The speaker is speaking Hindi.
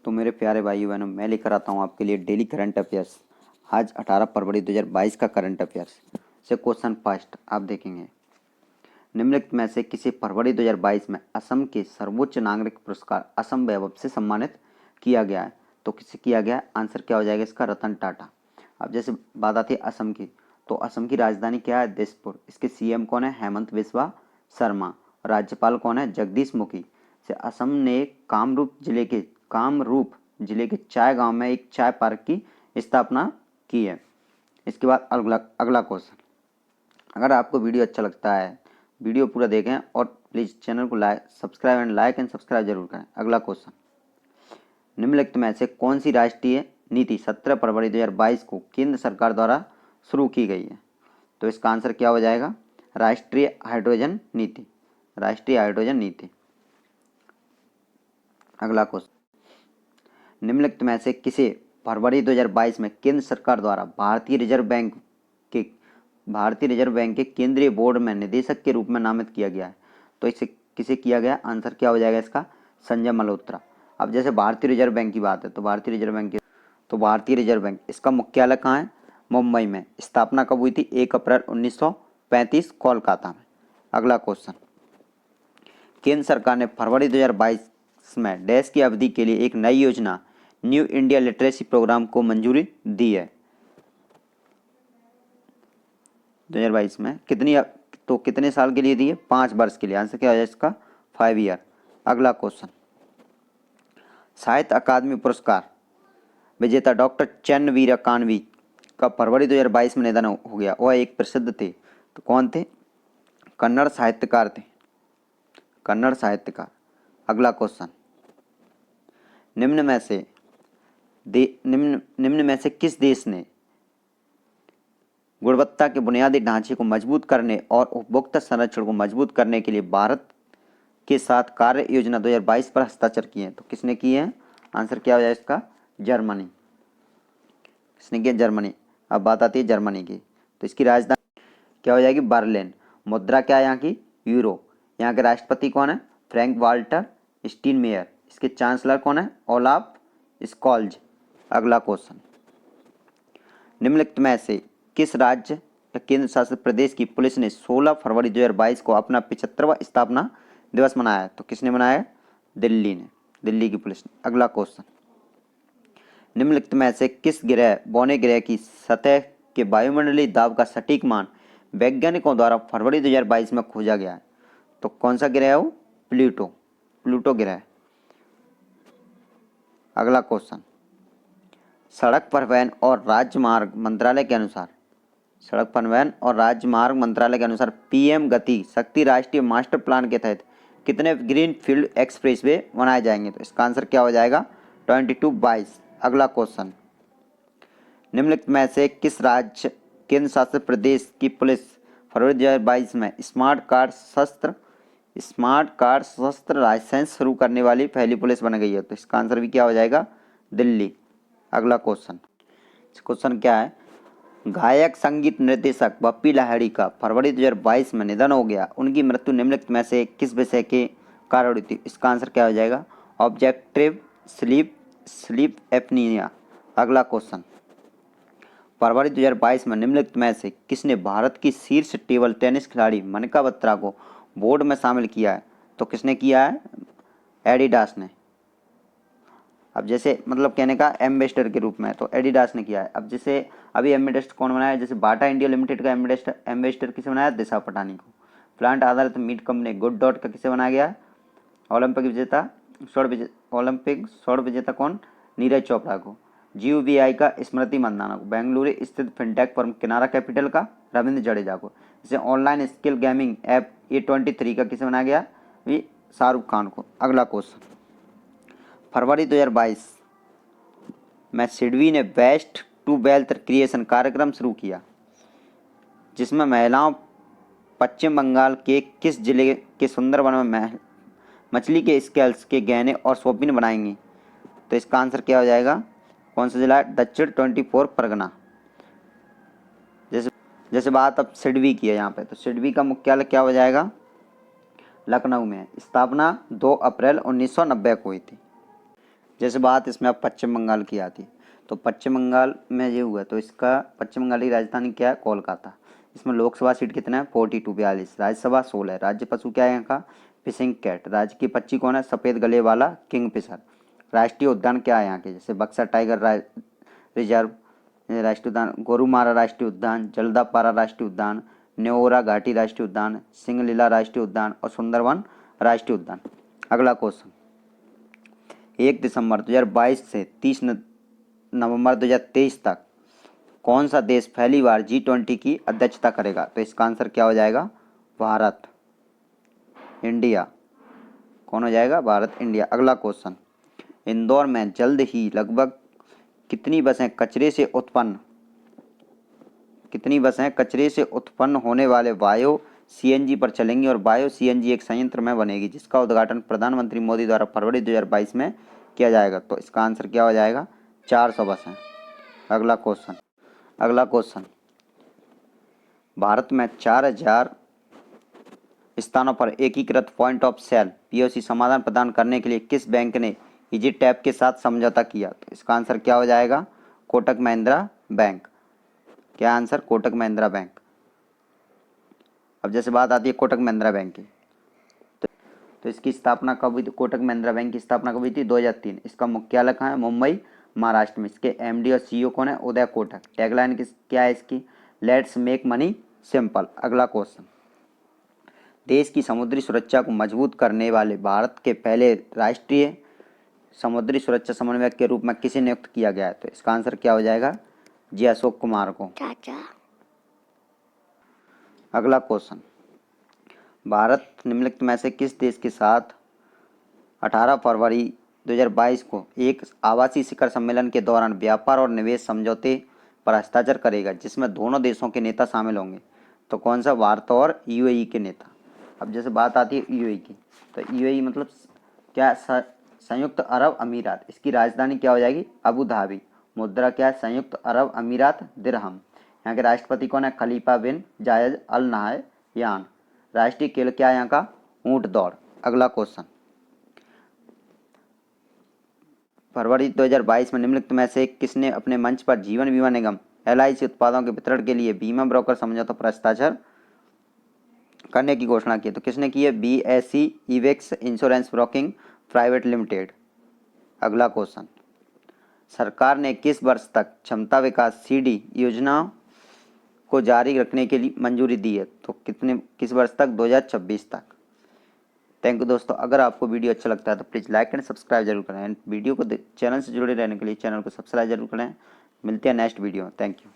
तो मेरे प्यारे भाई बहनों, मैं लेकर आता हूँ आपके लिए डेली करंट अफेयर्स। आज 18 फरवरी 2022 का करंट अफेयर्स से क्वेश्चन फर्स्ट आप देखेंगे। निम्नलिखित में से किसे फरवरी 2022 में असम के सर्वोच्च नागरिक पुरस्कार असम वैभव से सम्मानित किया गया है? तो किसे किया गया है? आंसर क्या हो जाएगा इसका? रतन टाटा। अब जैसे बात आती है असम की, तो असम की राजधानी क्या है? दिसपुर। इसके सीएम कौन है? हेमंत बिस्वा शर्मा। राज्यपाल कौन है? जगदीश मुखी। से असम ने कामरूप जिले के चाय गांव में एक चाय पार्क की स्थापना की है। इसके बाद अगला क्वेश्चन। अगर आपको वीडियो अच्छा लगता है, वीडियो पूरा देखें और प्लीज़ चैनल को लाइक एंड सब्सक्राइब जरूर करें। अगला क्वेश्चन, निम्नलिखित में से कौन सी राष्ट्रीय नीति 17 फरवरी 2022 को केंद्र सरकार द्वारा शुरू की गई है? तो इसका आंसर क्या हो जाएगा? राष्ट्रीय हाइड्रोजन नीति। राष्ट्रीय हाइड्रोजन नीति। अगला क्वेश्चन, निम्नलिखित में से किसे फरवरी 2022 में केंद्र सरकार द्वारा भारतीय रिजर्व बैंक के केंद्रीय बोर्ड में निदेशक के रूप में नामित किया गया है? तो इसे किसे किया गया? आंसर क्या हो जाएगा इसका? संजय मल्होत्रा। अब जैसे भारतीय रिजर्व बैंक की बात है, तो भारतीय रिजर्व बैंक इसका मुख्यालय कहाँ है? मुंबई में। स्थापना कब हुई थी? 1 अप्रैल 1935 कोलकाता में। अगला क्वेश्चन, केंद्र सरकार ने फरवरी 2022 में डैश की अवधि के लिए एक नई योजना न्यू इंडिया लिटरेसी प्रोग्राम को मंजूरी दी है? 2022 में कितने साल के लिए दी है? 5 वर्ष के लिए। आंसर क्या है इसका? 5 ईयर। अगला क्वेश्चन, साहित्य अकादमी पुरस्कार विजेता डॉक्टर चन्नवीरा कानवी का फरवरी 2022 में निधन हो गया। वह एक प्रसिद्ध थे, तो कौन थे? कन्नड़ साहित्यकार थे। अगला क्वेश्चन, निम्न में से किस देश ने गुणवत्ता के बुनियादी ढांचे को मजबूत करने और उपभोक्ता संरक्षण को मजबूत करने के लिए भारत के साथ कार्य योजना 2022 पर हस्ताक्षर किए हैं? तो किसने किए हैं? आंसर क्या हो जाए इसका? जर्मनी। किसने किया? जर्मनी। अब बात आती है जर्मनी की, तो इसकी राजधानी क्या हो जाएगी? बर्लिन। मुद्रा क्या है यहाँ की? यूरो। यहाँ के राष्ट्रपति कौन है? Frank Walter Steinmeier. इसके चांसलर कौन है? Olaf Scholz. अगला क्वेश्चन, निम्नलिखित में से किस राज्य या केंद्र शासित प्रदेश की पुलिस ने 16 फरवरी 2022 को अपना 75वां स्थापना दिवस मनाया है? तो किसने मनाया? दिल्ली ने। दिल्ली की पुलिस ने। अगला क्वेश्चन, निम्नलिखित में से किस बौने ग्रह की सतह के वायुमंडलीय दाब का सटीक मान वैज्ञानिकों द्वारा फरवरी 2022 में खोजा गया है? तो कौन सा ग्रह है वो? प्लूटो ग्रह। अगला क्वेश्चन, सड़क परिवहन और राजमार्ग मंत्रालय के अनुसार पीएम गति शक्ति राष्ट्रीय मास्टर प्लान के तहत कितने ग्रीन फील्ड एक्सप्रेसवे बनाए जाएंगे? तो इसका आंसर क्या हो जाएगा? 22। अगला क्वेश्चन, निम्नलिखित में से किस राज्य केंद्र शासित प्रदेश की पुलिस फरवरी 2022 में स्मार्ट कार शस्त्र लाइसेंस शुरू करने वाली पहली पुलिस बन गई है? तो इसका आंसर भी क्या हो जाएगा? दिल्ली। अगला क्वेश्चन क्या है? गायक संगीत निर्देशक बप्पी लाहिड़ी का फरवरी 2022 में निधन हो गया। उनकी मृत्यु निम्नलिखित में से किस विषय के कारण हुई थी? इसका आंसर क्या हो जाएगा? Objective sleep apnoea. अगला क्वेश्चन, फरवरी 2022 में निम्नलिखित में से किसने भारत की शीर्ष टेबल टेनिस खिलाड़ी मनिका बत्रा को बोर्ड में शामिल किया है? तो किसने किया है? एडिडास ने। अब जैसे मतलब कहने का एम्बेसडर के रूप में, तो एडिडास ने किया है। अब जैसे अभी एम्बेसडर कौन बनाया? जैसे बाटा इंडिया लिमिटेड का एम्बेसडर किसे बनाया? दिशा पटानी को। प्लांट आधारित मीट कंपनी गुड डॉट का किसे बनाया गया? ओलंपिक स्वर्ण विजेता कौन? नीरज चोपड़ा को। जीयूबीआई का स्मृति मंदाना को। बेंगलुरु स्थित फिनटेक फर्म किनारा कैपिटल का रविंद्र जडेजा को। जैसे online skill gaming app A23 का किसे बनाया गया? भी शाहरुख खान को। अगला क्वेश्चन, फरवरी 2022 में सिडबी ने वेस्ट टू वेल्थ क्रिएशन कार्यक्रम शुरू किया, जिसमें महिलाओं पश्चिम बंगाल के किस जिले के सुंदरवन में मछली के स्केल्स के गहने और शौकीन बनाएंगी? तो इसका आंसर क्या हो जाएगा? कौन सा जिला है? दक्षिण 24 परगना। जैसे बात अब सिडबी की है यहाँ पे, तो सिडबी का मुख्यालय क्या हो जाएगा? लखनऊ में। स्थापना 2 अप्रैल 1990 को हुई थी। जैसे बात इसमें अब पश्चिम बंगाल की आती है, तो पश्चिम बंगाल में ये हुआ, तो इसका पश्चिम बंगाल की राजधानी क्या है? कोलकाता। इसमें लोकसभा सीट कितना है? 42 42। राज्यसभा 16। राज्य पशु क्या है यहाँ का? Fishing cat. राज्य की पक्षी कौन है? सफ़ेद गले वाला किंगफिशर। राष्ट्रीय उद्यान क्या है यहाँ के? जैसे बक्सर टाइगर रिजर्व राष्ट्रीय उद्यान, गोरुमारा राष्ट्रीय उद्यान, जलदापारा राष्ट्रीय उद्यान, न्योरा घाटी राष्ट्रीय उद्यान, सिंगलीला राष्ट्रीय उद्यान और सुंदरवन राष्ट्रीय उद्यान। अगला क्वेश्चन, 1 दिसंबर 2022 से 30 नवंबर 2023 तक कौन सा देश पहली बार G20 की अध्यक्षता करेगा? तो इसका आंसर क्या हो जाएगा? भारत, इंडिया। कौन हो जाएगा? भारत, इंडिया। अगला क्वेश्चन, इंदौर में जल्द ही लगभग कितनी बसें कचरे से उत्पन्न होने वाले बायो CNG पर चलेंगी और बायो CNG एक संयंत्र में बनेगी जिसका उद्घाटन प्रधानमंत्री मोदी द्वारा फरवरी 2022 में किया जाएगा? तो इसका आंसर क्या हो जाएगा? 400 बसें। अगला क्वेश्चन, भारत में 4000 स्थानों पर एकीकृत पॉइंट ऑफ सेल POC समाधान प्रदान करने के लिए किस बैंक ने इजी टैप के साथ समझौता किया? तो इसका आंसर क्या हो जाएगा? कोटक महिंद्रा बैंक। क्या आंसर? कोटक महिंद्रा बैंक। अब जैसे बात आती है कोटक महिंद्रा बैंक की, तो इसकी स्थापना कब हुई थी? कोटक महिंद्रा बैंक की स्थापना कब हुई थी? 2003। इसका मुख्यालय कहाँ है? मुंबई, महाराष्ट्र में। इसके MD और CEO कौन है? उदय कोटक। टैगलाइन क्या है इसकी? Let's make money simple. अगला क्वेश्चन, देश की समुद्री सुरक्षा को मजबूत करने वाले भारत के पहले राष्ट्रीय समुद्री सुरक्षा समन्वयक के रूप में किसे नियुक्त किया गया है? तो इसका आंसर क्या हो जाएगा? जी अशोक कुमार को। अगला क्वेश्चन, भारत निम्नलिखित में से किस देश के साथ 18 फरवरी 2022 को एक आवासीय शिखर सम्मेलन के दौरान व्यापार और निवेश समझौते पर हस्ताक्षर करेगा जिसमें दोनों देशों के नेता शामिल होंगे? तो कौन सा? भारत और UAE के नेता। अब जैसे बात आती है UAE की, तो UAE मतलब क्या? संयुक्त अरब अमीरात। इसकी राजधानी क्या हो जाएगी? Abu Dhabi. मुद्रा क्या है? संयुक्त अरब अमीरात दिरहम। यहाँ के राष्ट्रपति कौन है? खलीफा बिन जायद अल नाहयान। राष्ट्रीय खेल क्या है यहाँ का? ऊंट दौड़। अगला क्वेश्चन, फरवरी 2022 में निम्नलिखित में से किसने अपने मंच पर जीवन बीमा निगम LIC उत्पादों के वितरण के लिए बीमा ब्रोकर समझौता पर हस्ताक्षर करने की घोषणा की? तो किसने की है? BSE Ebix insurance broking private limited. अगला क्वेश्चन, सरकार ने किस वर्ष तक क्षमता विकास CD योजना को जारी रखने के लिए मंजूरी दी है? तो किस वर्ष तक? 2026 तक। थैंक यू दोस्तों। अगर आपको वीडियो अच्छा लगता है तो प्लीज़ लाइक एंड सब्सक्राइब जरूर करें एंड वीडियो को चैनल से जुड़े रहने के लिए चैनल को सब्सक्राइब जरूर करें। मिलते हैं नेक्स्ट वीडियो। Thank you.